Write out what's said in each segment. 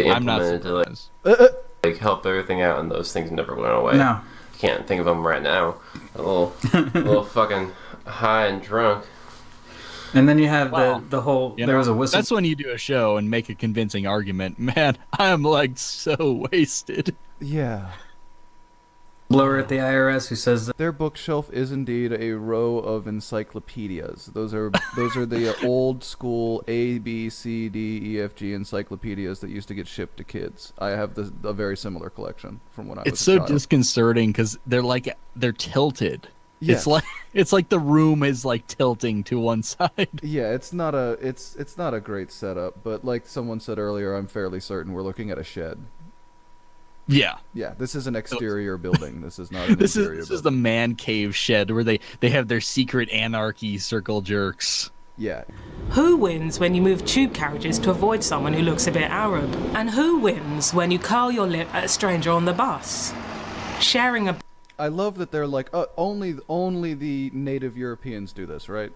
they I'm not implemented to like, surprised. help everything out, and those things never went away. No. Can't think of them right now. A little fucking high and drunk. And then you have Wow. the whole. You There know, was a whistle. That's when you do a show and make a convincing argument. Man, I am like so wasted. Yeah. Blower at the IRS who says that Their bookshelf is indeed a row of encyclopedias. Those are the old school A, B, C, D, E, F, G encyclopedias that used to get shipped to kids. I have a very similar collection from when I was It's a so child. disconcerting because they're tilted. Yes. It's like the room is like tilting to one side. Yeah, it's not a great setup, but like someone said earlier, I'm fairly certain we're looking at a shed. Yeah. Yeah, this is an exterior building. This is not an This interior is building. the man cave shed where they have their secret anarchy circle jerks. Yeah. Who wins when you move tube carriages to avoid someone who looks a bit Arab? And who wins when you curl your lip at a stranger on the bus? Sharing a... I love that they're like, only the native Europeans do this, right?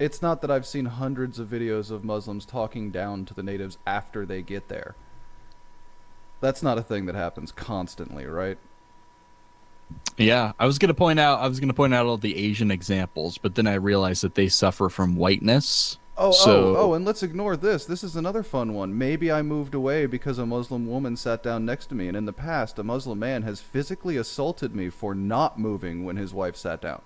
It's not that I've seen hundreds of videos of Muslims talking down to the natives after they get there. That's not a thing that happens constantly, right? Yeah, I was gonna point out all the Asian examples, but then I realized that they suffer from whiteness. And let's ignore this. This is another fun one. Maybe I moved away because a Muslim woman sat down next to me, and in the past, a Muslim man has physically assaulted me for not moving when his wife sat down.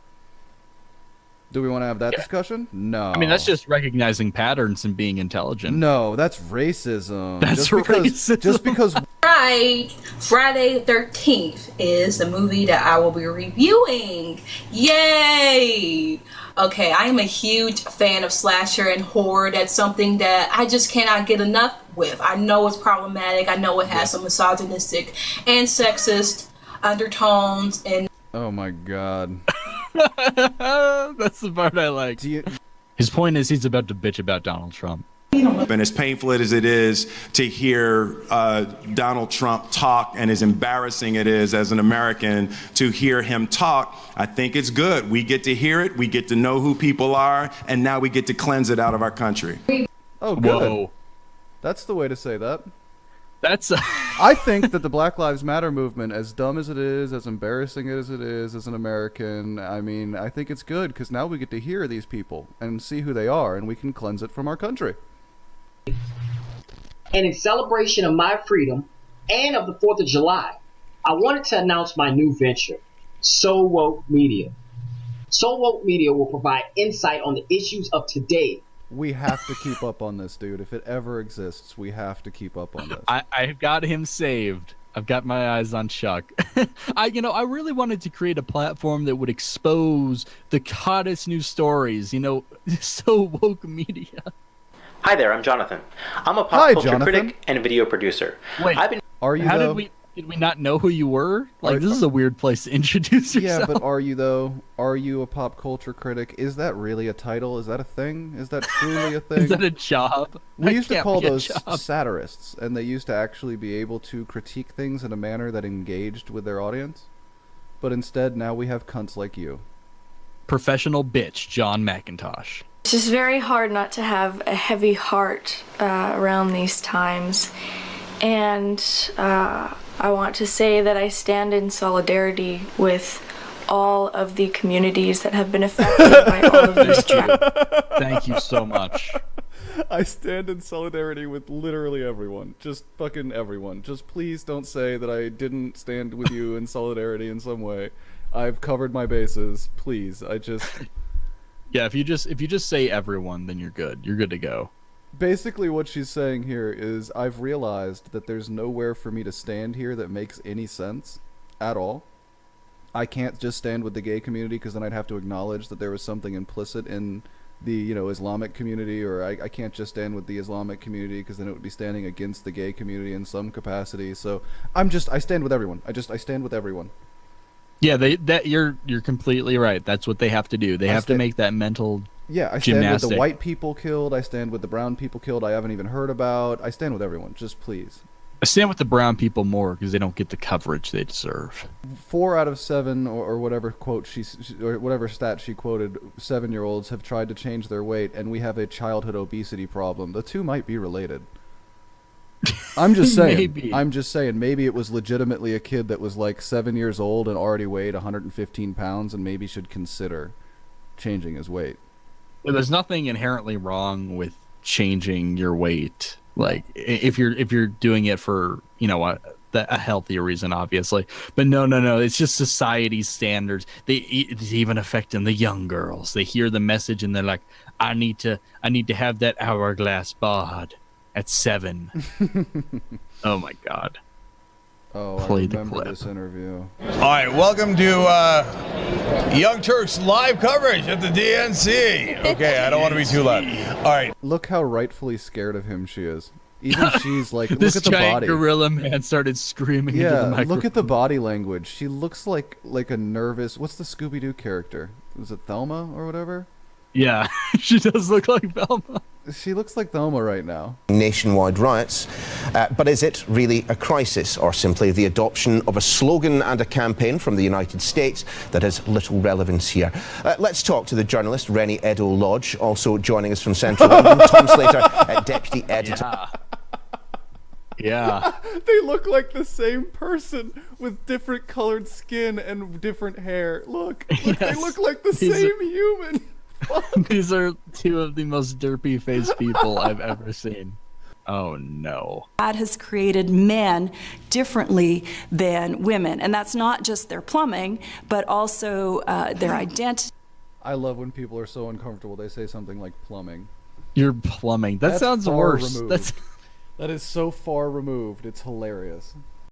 Do we want to have that discussion? No. I mean, that's just recognizing patterns and being intelligent. No, that's racism. That's racism. Just because Right, Friday the 13th is the movie that I will be reviewing. Yay! Okay, I am a huge fan of slasher and horror. That's something that I just cannot get enough with. I know it's problematic. I know it has some misogynistic and sexist undertones. And oh my god. That's the part I like. His point is he's about to bitch about Donald Trump. And as painful as it is to hear Donald Trump talk, and as embarrassing it is as an American to hear him talk, I think it's good. We get to hear it, we get to know who people are, and now we get to cleanse it out of our country. Oh, good. Whoa. That's the way to say that. That's I think that the Black Lives Matter movement, as dumb as it is, as embarrassing as it is as an American, I mean, I think it's good because now we get to hear these people and see who they are, and we can cleanse it from our country. And in celebration of my freedom and of the 4th of July, I wanted to announce my new venture, So Woke Media. So Woke Media will provide insight on the issues of today. We have to keep up on this, dude. If it ever exists, we have to keep up on this. I've got him saved. I've got my eyes on Chuck. I really wanted to create a platform that would expose the hottest news stories. So Woke Media. Hi there, I'm Jonathan. I'm a pop culture critic and video producer. Wait, are you? How though? did we not know who you were? Like, this is a weird place to introduce yourself. Yeah, but are you though? Are you a pop culture critic? Is that really a title? Is that a thing? Is that truly a thing? Is that a job? We used to call those satirists, and they used to actually be able to critique things in a manner that engaged with their audience. But instead, now we have cunts like you. Professional bitch, John McIntosh. It's just very hard not to have a heavy heart around these times. And I want to say that I stand in solidarity with all of the communities that have been affected by all of these tragedies. Thank you so much. I stand in solidarity with literally everyone. Just fucking everyone. Just please don't say that I didn't stand with you in solidarity in some way. I've covered my bases. Please, Yeah, if you just say everyone, then you're good. You're good to go. Basically what she's saying here is I've realized that there's nowhere for me to stand here that makes any sense at all. I can't just stand with the gay community because then I'd have to acknowledge that there was something implicit in the Islamic community, or I can't just stand with the Islamic community because then it would be standing against the gay community in some capacity. So I stand with everyone. I stand with everyone. Yeah, you're completely right. That's what they have to do. They have to make that mental I stand with the white people killed. I stand with the brown people killed I haven't even heard about. I stand with everyone. Just please. I stand with the brown people more because they don't get the coverage they deserve. 4 out of 7, or whatever quote or whatever stat she quoted, 7-year-olds have tried to change their weight, and we have a childhood obesity problem. The two might be related. I'm just saying. Maybe. I'm just saying. Maybe it was legitimately a kid that was like 7 years old and already weighed 115 pounds, and maybe should consider changing his weight. There's nothing inherently wrong with changing your weight. Like if you're doing it for a healthier reason, obviously. But no. It's just society's standards. It's even affecting the young girls. They hear the message and they're like, I need to have that hourglass bod at 7. Oh my God. Oh, Play I the remember clip. this interview. All right, welcome to Young Turks live coverage at the DNC. Okay, I don't want to be too loud. All right. Look how rightfully scared of him she is. Even she's like, This look at the giant body. gorilla man started screaming into the Yeah, microphone. look at the body language. She looks like a nervous. What's the Scooby-Doo character? Was it Thelma or whatever? Yeah, she does look like Velma. She looks like Thelma right now. Nationwide riots, but is it really a crisis, or simply the adoption of a slogan and a campaign from the United States that has little relevance here? Let's talk to the journalist Rennie Edo Lodge, also joining us from Central London, Tom Slater, deputy editor. Yeah. They look like the same person with different colored skin and different hair. Look, Yes. they look like the same human. These are two of the most derpy faced people I've ever seen. Oh no. God has created men differently than women, and that's not just their plumbing, but also their identity. I love when people are so uncomfortable they say something like plumbing. You're plumbing. That That's sounds far worse. removed. That is so far removed. It's hilarious.